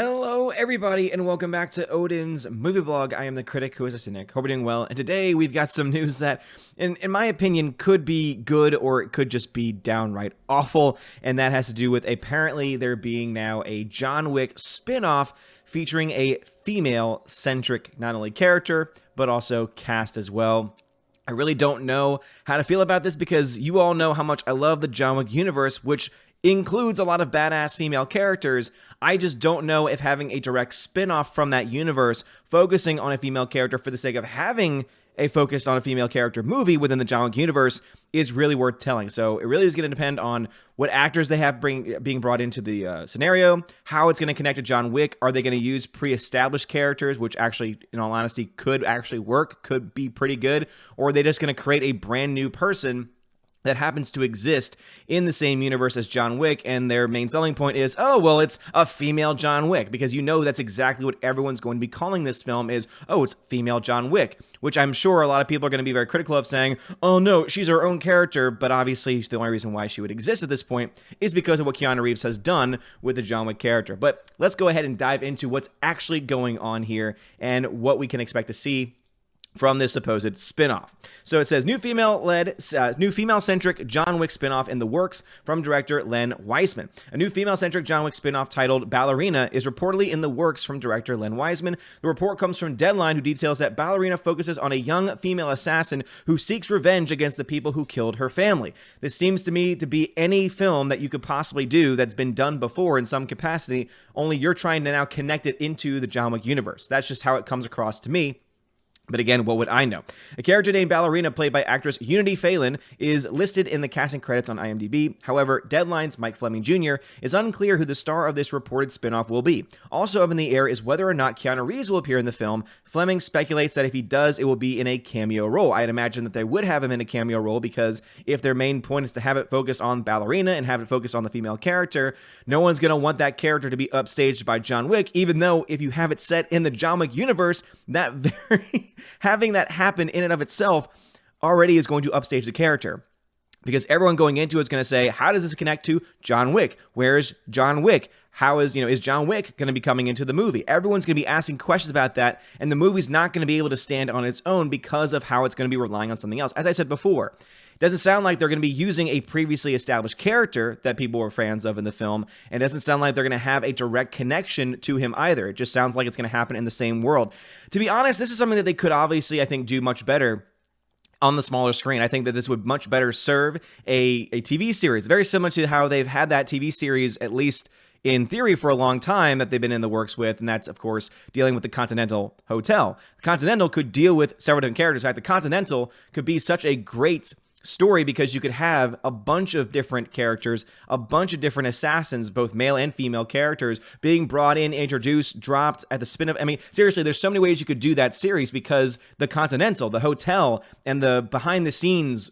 Hello, everybody, and welcome back to Odin's movie blog. I am the critic who is a cynic. Hope you're doing well. And today we've got some news that, in my opinion, could be good or it could just be downright awful. And that has to do with apparently there being now a John Wick spin-off featuring a female-centric not only character, but also cast as well. I really don't know how to feel about this because you all know how much I love the John Wick universe, which includes a lot of badass female characters. I just don't know if having a direct spin-off from that universe focusing on a female character for the sake of having a focused on a female character movie within the John Wick universe is really worth telling. So it really is going to depend on what actors they have being brought into the scenario, how it's going to connect to John Wick. Are they going to use pre-established characters, which actually, in all honesty, could actually work, could be pretty good, or are they just going to create a brand new person that happens to exist in the same universe as John Wick, and their main selling point is, oh, well, it's a female John Wick, because you know that's exactly what everyone's going to be calling this film is, oh, it's female John Wick, which I'm sure a lot of people are going to be very critical of, saying, oh, no, she's her own character, but obviously the only reason why she would exist at this point is because of what Keanu Reeves has done with the John Wick character. But let's go ahead and dive into what's actually going on here and what we can expect to see from this supposed spin-off. So it says, new female-centric John Wick spin-off in the works from director Len Wiseman. A new female-centric John Wick spin-off titled Ballerina is reportedly in the works from director Len Wiseman. The report comes from Deadline, who details that Ballerina focuses on a young female assassin who seeks revenge against the people who killed her family. This seems to me to be any film that you could possibly do that's been done before in some capacity, only you're trying to now connect it into the John Wick universe. That's just how it comes across to me. But again, what would I know? A character named Ballerina, played by actress Unity Phelan, is listed in the casting credits on IMDb. However, Deadline's Mike Fleming Jr. is unclear who the star of this reported spinoff will be. Also up in the air is whether or not Keanu Reeves will appear in the film. Fleming speculates that if he does, it will be in a cameo role. I'd imagine that they would have him in a cameo role because if their main point is to have it focused on Ballerina and have it focused on the female character, no one's going to want that character to be upstaged by John Wick, even though if you have it set in the John Wick universe, that having that happen in and of itself already is going to upstage the character. Because everyone going into it is going to say, how does this connect to John Wick? Where's John Wick? How is John Wick going to be coming into the movie? Everyone's going to be asking questions about that, and the movie's not going to be able to stand on its own because of how it's going to be relying on something else. As I said before, it doesn't sound like they're going to be using a previously established character that people were fans of in the film, and it doesn't sound like they're going to have a direct connection to him either. It just sounds like it's going to happen in the same world. To be honest, this is something that they could obviously, I think, do much better on the smaller screen. I think that this would much better serve a TV series, very similar to how they've had that TV series, at least in theory, for a long time that they've been in the works with, and that's, of course, dealing with the Continental Hotel. The Continental could deal with several different characters. In fact, the Continental could be such a great story because you could have a bunch of different characters, a bunch of different assassins, both male and female characters, being brought in, introduced, dropped at the spin of. I mean, seriously, there's so many ways you could do that series because the Continental, the hotel, and the behind the scenes,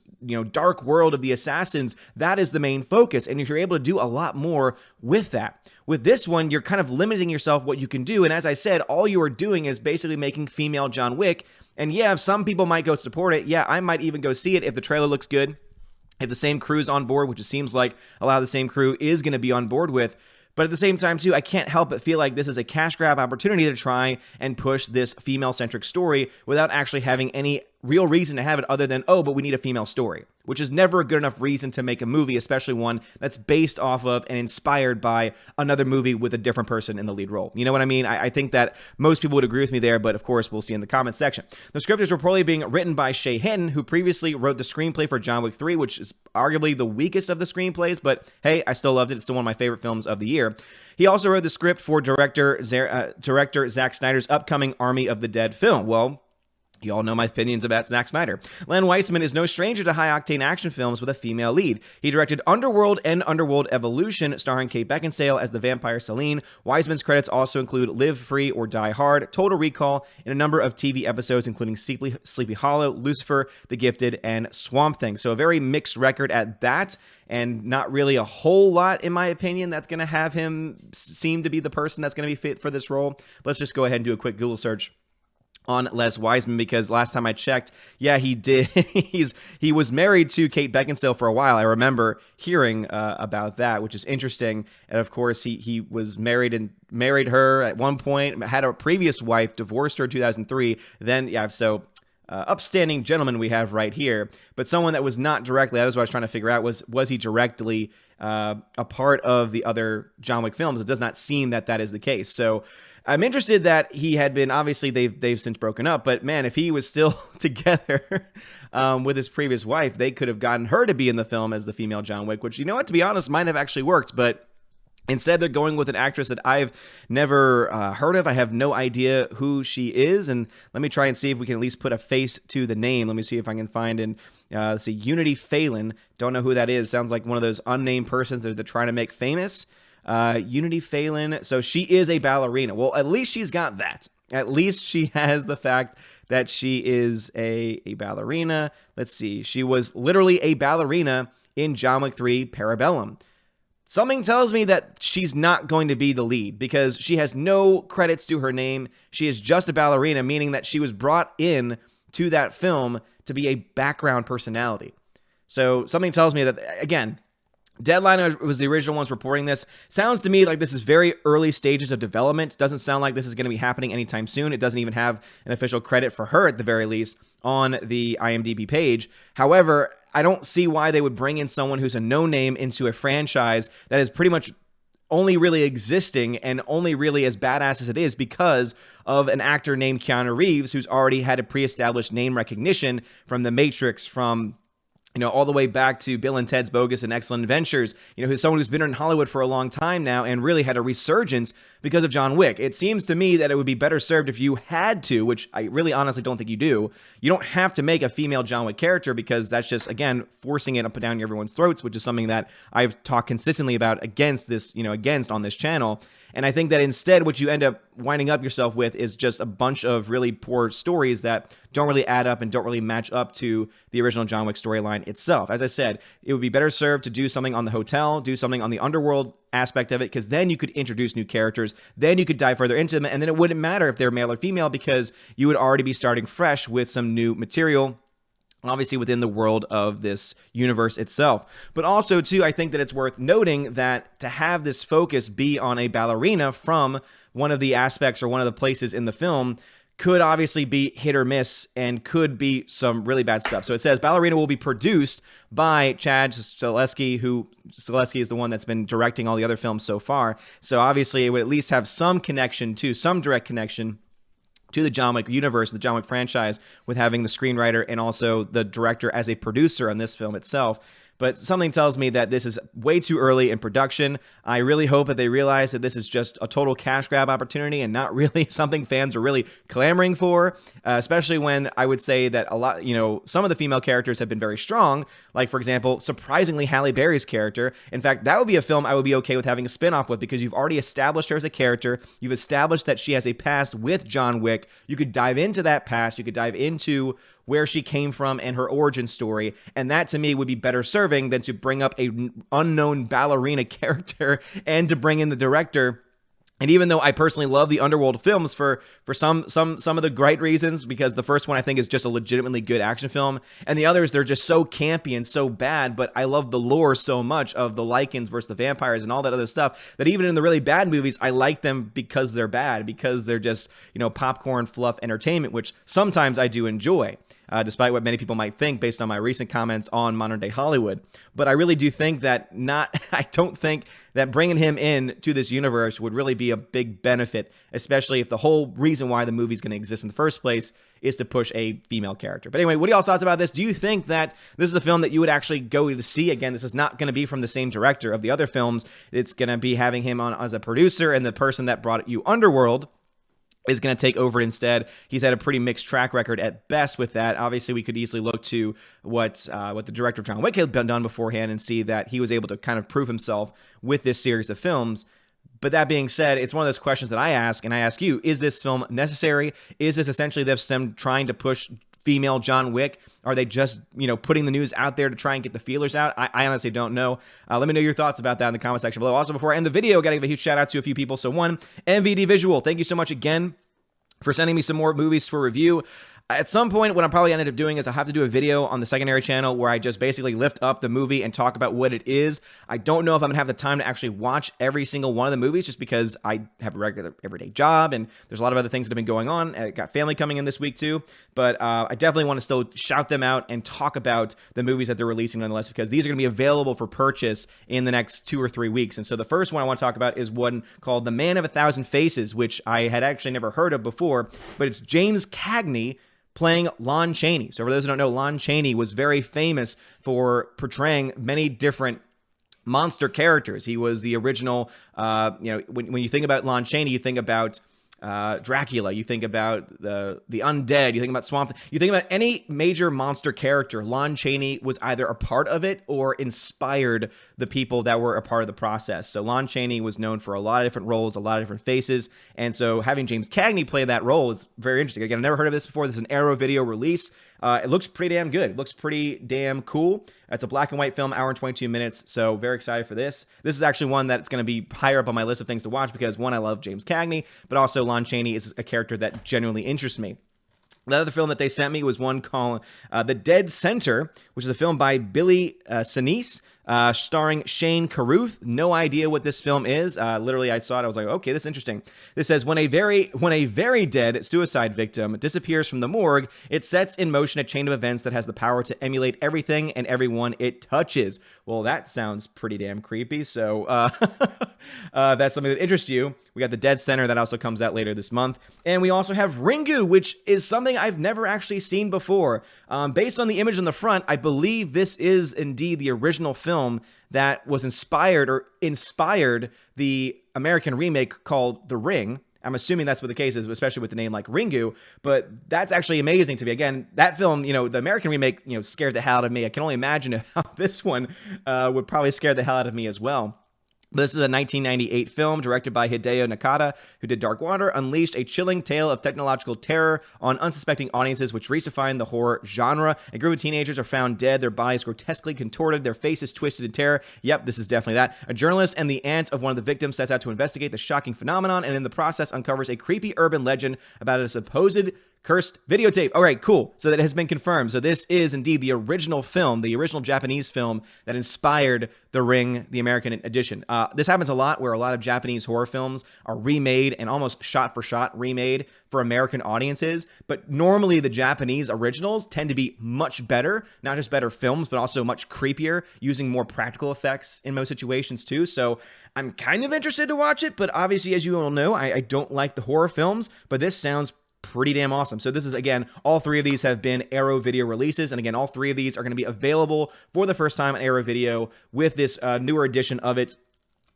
dark world of the assassins, that is the main focus. And if you're able to do a lot more with that. With this one, you're kind of limiting yourself what you can do. And as I said, all you are doing is basically making female John Wick. And yeah, some people might go support it. Yeah, I might even go see it if the trailer looks good. If the same crew's on board, which it seems like a lot of the same crew is going to be on board with. But at the same time, too, I can't help but feel like this is a cash grab opportunity to try and push this female-centric story without actually having any real reason to have it other than, oh, but we need a female story, which is never a good enough reason to make a movie, especially one that's based off of and inspired by another movie with a different person in the lead role. You know what I mean? I think that most people would agree with me there, but of course, we'll see in the comments section. The script is reportedly being written by Shay Hinton, who previously wrote the screenplay for John Wick 3, which is arguably the weakest of the screenplays, but hey, I still loved it. It's still one of my favorite films of the year. He also wrote the script for director Zack Snyder's upcoming Army of the Dead film. Well, you all know my opinions about Zack Snyder. Len Wiseman is no stranger to high-octane action films with a female lead. He directed Underworld and Underworld Evolution, starring Kate Beckinsale as the vampire Selene. Wiseman's credits also include Live Free or Die Hard, Total Recall, and a number of TV episodes, including Sleepy Hollow, Lucifer, The Gifted, and Swamp Thing. So a very mixed record at that, and not really a whole lot, in my opinion, that's going to have him seem to be the person that's going to be fit for this role. Let's just go ahead and do a quick Google search on Les Wiseman, because last time I checked, yeah, he did. He was married to Kate Beckinsale for a while. I remember hearing about that, which is interesting. And of course, he was married and married her at one point, had a previous wife, divorced her in 2003. Then, yeah, so upstanding gentleman we have right here, but someone that was not directly, that was what I was trying to figure out, was he directly a part of the other John Wick films? It does not seem that that is the case. So I'm interested that he had been, obviously they've since broken up, but man, if he was still together with his previous wife, they could have gotten her to be in the film as the female John Wick, which, you know what, to be honest, might have actually worked, but instead, they're going with an actress that I've never heard of. I have no idea who she is. And let me try and see if we can at least put a face to the name. Let me see if I can find in, let's see, Unity Phelan. Don't know who that is. Sounds like one of those unnamed persons that they're trying to make famous. Unity Phelan. So she is a ballerina. Well, at least she's got that. At least she has the fact that she is a ballerina. Let's see. She was literally a ballerina in John Wick 3 Parabellum. Something tells me that she's not going to be the lead because she has no credits to her name. She is just a ballerina, meaning that she was brought in to that film to be a background personality. So something tells me that, again, Deadline was the original ones reporting this. Sounds to me like this is very early stages of development. Doesn't sound like this is going to be happening anytime soon. It doesn't even have an official credit for her at the very least on the IMDb page. However, I don't see why they would bring in someone who's a no-name into a franchise that is pretty much only really existing and only really as badass as it is because of an actor named Keanu Reeves, who's already had a pre-established name recognition from The Matrix, from all the way back to Bill and Ted's Bogus and Excellent Adventures, who's someone who's been in Hollywood for a long time now and really had a resurgence because of John Wick. It seems to me that it would be better served if you had to, which I really honestly don't think you do. You don't have to make a female John Wick character because that's just, again, forcing it up and down everyone's throats, which is something that I've talked consistently about against this, against on this channel. And I think that instead what you end up winding up yourself with is just a bunch of really poor stories that don't really add up and don't really match up to the original John Wick storyline itself. As I said, it would be better served to do something on the hotel, do something on the underworld aspect of it, because then you could introduce new characters, then you could dive further into them, and then it wouldn't matter if they're male or female because you would already be starting fresh with some new material, obviously within the world of this universe itself. But also, too, I think that it's worth noting that to have this focus be on a ballerina from one of the aspects or one of the places in the film could obviously be hit or miss and could be some really bad stuff. So it says Ballerina will be produced by Chad Stahelski, who Stahelski is the one that's been directing all the other films so far. So obviously it would at least have some connection to, some direct connection to the John Wick universe, the John Wick franchise, with having the screenwriter and also the director as a producer on this film itself. But something tells me that this is way too early in production. I really hope that they realize that this is just a total cash grab opportunity and not really something fans are really clamoring for, especially when I would say that a lot, some of the female characters have been very strong. Like, for example, surprisingly, Halle Berry's character. In fact, that would be a film I would be okay with having a spinoff with because you've already established her as a character. You've established that she has a past with John Wick. You could dive into that past. You could dive into where she came from and her origin story. And that to me would be better serving than to bring up a unknown ballerina character and to bring in the director. And even though I personally love the Underworld films for some of the great reasons, because the first one I think is just a legitimately good action film, and the others, they're just so campy and so bad, but I love the lore so much of the Lycans versus the vampires and all that other stuff, that even in the really bad movies, I like them because they're bad, because they're just, popcorn fluff entertainment, which sometimes I do enjoy. Despite what many people might think based on my recent comments on modern day Hollywood. But I really do think that I don't think that bringing him in to this universe would really be a big benefit, especially if the whole reason why the movie's going to exist in the first place is to push a female character. But anyway, what are y'all's thoughts about this? Do you think that this is a film that you would actually go to see? Again, this is not going to be from the same director of the other films. It's going to be having him on as a producer, and the person that brought you Underworld is going to take over instead. He's had a pretty mixed track record at best with that. Obviously, we could easily look to what the director of John Wick had done beforehand and see that he was able to kind of prove himself with this series of films. But that being said, it's one of those questions that I ask, and I ask you, is this film necessary? Is this essentially them trying to push female John Wick? Are they just, putting the news out there to try and get the feelers out? I honestly don't know. Let me know your thoughts about that in the comment section below. Also, before I end the video, got to give a huge shout out to a few people. So one, MVD Visual, thank you so much again for sending me some more movies for review. At some point, what I'm probably ended up doing is I have to do a video on the secondary channel where I just basically lift up the movie and talk about what it is. I don't know if I'm gonna have the time to actually watch every single one of the movies just because I have a regular everyday job and there's a lot of other things that have been going on. I got family coming in this week too, but I definitely want to still shout them out and talk about the movies that they're releasing nonetheless, because these are gonna be available for purchase in the next 2 or 3 weeks. And so the first one I want to talk about is one called The Man of a Thousand Faces, which I had actually never heard of before, but it's James Cagney playing Lon Chaney. So for those who don't know, Lon Chaney was very famous for portraying many different monster characters. He was the original, when you think about Lon Chaney, you think about Dracula, you think about the undead, you think about Swamp, you think about any major monster character. Lon Chaney was either a part of it or inspired the people that were a part of the process. So Lon Chaney was known for a lot of different roles, a lot of different faces, and so having James Cagney play that role is very interesting. Again, I've never heard of this before. This is an Arrow Video release. It looks pretty damn good. It looks pretty damn cool. It's a black and white film, hour and 22 minutes, so very excited for this. This is actually one that's going to be higher up on my list of things to watch because, one, I love James Cagney, but also Lon Chaney is a character that genuinely interests me. The other film that they sent me was one called The Dead Center, which is a film by Billy Sinise, starring Shane Carruth. No idea what this film is. Literally, I saw it. I was like, okay, this is interesting. This says, when a very dead suicide victim disappears from the morgue, it sets in motion a chain of events that has the power to emulate everything and everyone it touches. Well, that sounds pretty damn creepy. So that's something that interests you. We got The Dead Center that also comes out later this month. And we also have Ringu, which is something I've never actually seen before. Based on the image on the front, I believe this is indeed the original film that was inspired the American remake called The Ring. I'm assuming that's what the case is, especially with the name like Ringu, but that's actually amazing to me. Again, that film, the American remake, scared the hell out of me. I can only imagine how this one would probably scare the hell out of me as well. This is a 1998 film directed by Hideo Nakata, who did Dark Water, unleashed a chilling tale of technological terror on unsuspecting audiences, which redefined the horror genre. A group of teenagers are found dead, their bodies grotesquely contorted, their faces twisted in terror. Yep, this is definitely that. A journalist and the aunt of one of the victims sets out to investigate the shocking phenomenon, and in the process uncovers a creepy urban legend about a supposed cursed videotape. All right, cool. So that has been confirmed. So this is indeed the original film, the original Japanese film that inspired The Ring, the American edition. This happens a lot where a lot of Japanese horror films are remade and almost shot for shot remade for American audiences. But normally the Japanese originals tend to be much better, not just better films, but also much creepier, using more practical effects in most situations too. So I'm kind of interested to watch it, but obviously, as you all know, I don't like the horror films, but this sounds pretty damn awesome. So this is, again, all three of these have been Arrow Video releases. And again, all three of these are going to be available for the first time on Arrow Video with this newer edition of it.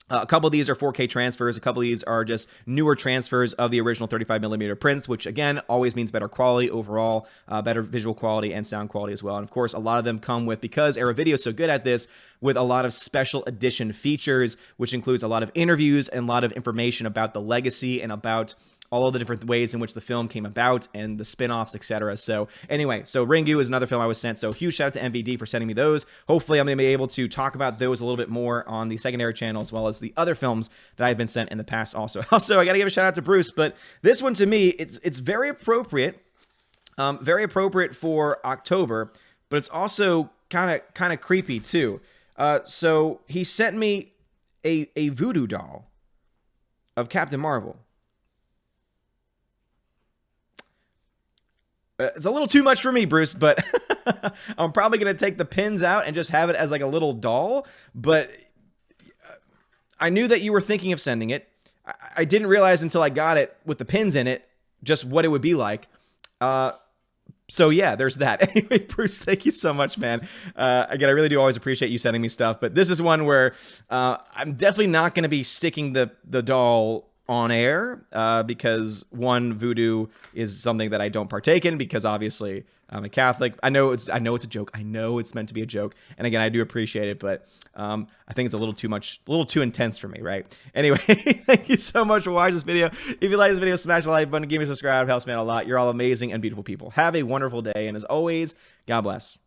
A couple of these are 4K transfers. A couple of these are just newer transfers of the original 35mm prints, which, again, always means better quality overall, better visual quality and sound quality as well. And, of course, a lot of them come with, because Arrow Video is so good at this, with a lot of special edition features, which includes a lot of interviews and a lot of information about the legacy and about all of the different ways in which the film came about and the spin-offs, etc. So anyway, so Ringu is another film I was sent. So huge shout out to MVD for sending me those. Hopefully I'm going to be able to talk about those a little bit more on the secondary channel, as well as the other films that I've been sent in the past also. Also, I got to give a shout out to Bruce, but this one to me, it's very appropriate for October, but it's also kind of creepy too. So he sent me a voodoo doll of Captain Marvel. It's a little too much for me, Bruce, but I'm probably going to take the pins out and just have it as like a little doll. But I knew that you were thinking of sending it. I didn't realize until I got it with the pins in it just what it would be like. So yeah, there's that. Anyway, Bruce, thank you so much, man. Again, I really do always appreciate you sending me stuff. But this is one where I'm definitely not going to be sticking the doll on air because, one, voodoo is something that I don't partake in because obviously I'm a Catholic. I know it's a joke. I know it's meant to be a joke. And again, I do appreciate it, but I think it's a little too much, a little too intense for me, right? Anyway, thank you so much for watching this video. If you like this video, smash the like button, give me a subscribe. It helps me out a lot. You're all amazing and beautiful people. Have a wonderful day. And as always, God bless.